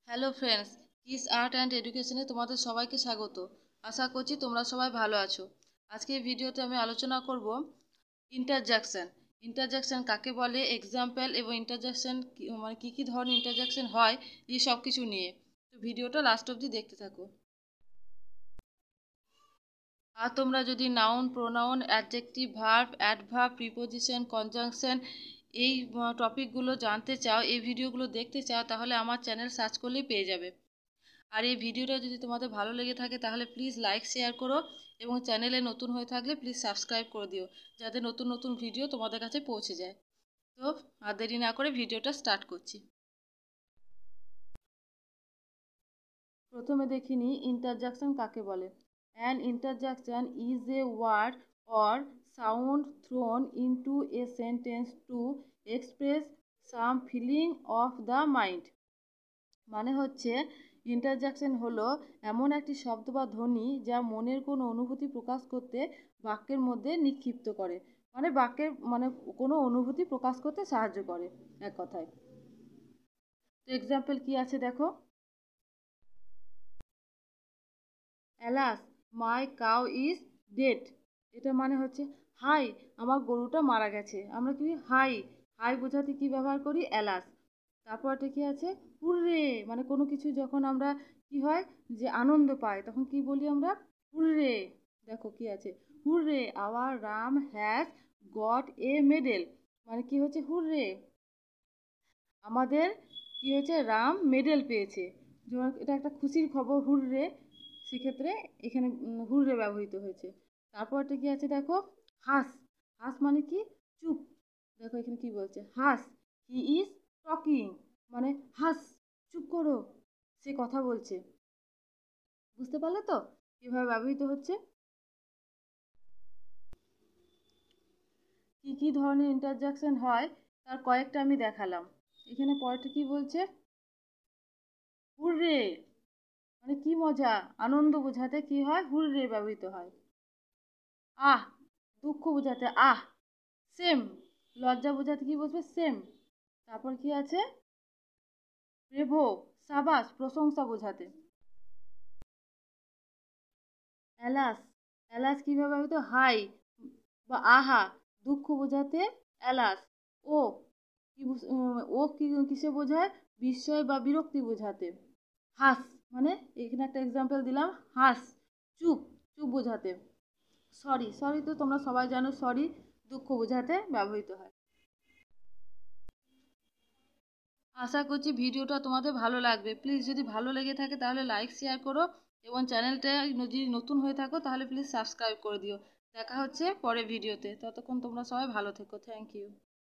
Hello friends, kiss art and এডুকেশনে তোমাদের সবাইকে স্বাগত। আশা করছি তোমরা সবাই ভালো আছো। আজকে এই ভিডিওতে আমি আলোচনা করব ইন্টারজ্যাকশন। ইন্টারজ্যাকশন কাকে বলে, এক্সাম্পল এবং ইন্টারজ্যাকশন মানে কী কী ধরনের ইন্টারজ্যাকশন হয়, এই সব কিছু নিয়ে। তো ভিডিওটা লাস্ট অবধি দেখতে থাকো। আর তোমরা যদি noun, pronoun, adjective, verb, adverb, preposition, conjunction এই টপিকগুলো জানতে চাও, এই ভিডিওগুলো দেখতে চাও, তাহলে আমার চ্যানেল সার্চ করলেই পেয়ে যাবে। আর এই ভিডিওটা যদি তোমাদের ভালো লেগে থাকে তাহলে প্লিজ লাইক শেয়ার করো এবং চ্যানেলে নতুন হয়ে থাকলে প্লিজ সাবস্ক্রাইব করে দিও, যাতে নতুন নতুন ভিডিও তোমাদের কাছে পৌঁছে যায়। তো আর দেরি না করে ভিডিওটা স্টার্ট করছি। প্রথমে দেখিনি ইন্টারজ্যাকশন কাকে বলে। An interjection is a word or sound thrown into a sentence to express some feeling of the mind. মানে হচ্ছে ইন্টারজ্যাকশন হলো এমন একটি শব্দ বা ধ্বনি যা মনের কোনো অনুভূতি প্রকাশ করতে বাক্যের মধ্যে নিক্ষিপ্ত করে, মানে বাক্যের কোনো অনুভূতি প্রকাশ করতে সাহায্য করে এক কথায়। তো এক্সাম্পল কি আছে দেখো। Alas my cow is dead. এটা মানে হচ্ছে হাই, আমার গরুটা মারা গেছে। আমরা কি হাই, হাই বোঝাতে কি ব্যবহার করি, অ্যালাস। তারপরটা কি আছে, হুররে, মানে কোনো কিছু যখন আমরা কি হয় যে আনন্দ পাই তখন কি বলি আমরা, হুররে। দেখো কি আছে, hurray our Ram has got a medal. মানে কি হচ্ছে, হুররে আমাদের কি হয়েছে, রাম মেডেল পেয়েছে। যেমন এটা একটা খুশির খবর, হুররে, সেক্ষেত্রে এখানে হুররে ব্যবহৃত হয়েছে। তারপরটা কি আছে দেখো, হাস। হাস মানে কি, চুপ। দেখো এখানে কি বলছে, হাস হি ইজ টকিং, মানে হাস, চুপ করো, সে কথা বলছে। বুঝতে পারলে তো কিভাবে ব্যবহৃত হচ্ছে। কি কি ধরনের ইন্টারজ্যাকশন হয় তার কয়েকটা আমি দেখালাম। এখানে পরেরটা কি বলছে, হুররে, মানে কি মজা, আনন্দ বোঝাতে কি হয়, হুররে ব্যবহৃত হয়। আহ, দুঃখ বোঝাতে আহ। সেম, লজ্জা বোঝাতে কি বলবে, সেম। তারপর কি আছে, ব্রেভো, সাবাস, প্রশংসা বোঝাতে। অ্যালাস, অ্যালাস কিভাবে ব্যবহৃত, হাই বা আহা, দুঃখ বোঝাতে অ্যালাস। ও কি ও কি কিসে বোঝায়, বিস্ময় বা বিরক্তি বোঝাতে। হাস, মানে এখানে একটা এক্সাম্পল দিলাম, হাস চুপ, চুপ বোঝাতে। সরি, সরি তো তোমরা সবাই জানো, সরি দুঃখ বোঝাতে ব্যবহৃত হয়। আশা করছি ভিডিওটা তোমাদের ভালো লাগবে। প্লিজ যদি ভালো লেগে থাকে তাহলে লাইক শেয়ার করো এবং চ্যানেলটা যদি নতুন হয়ে থাকো তাহলে প্লিজ সাবস্ক্রাইব করে দিও। দেখা হচ্ছে পরের ভিডিওতে, ততক্ষণ তোমরা সবাই ভালো থেকো। Thank you.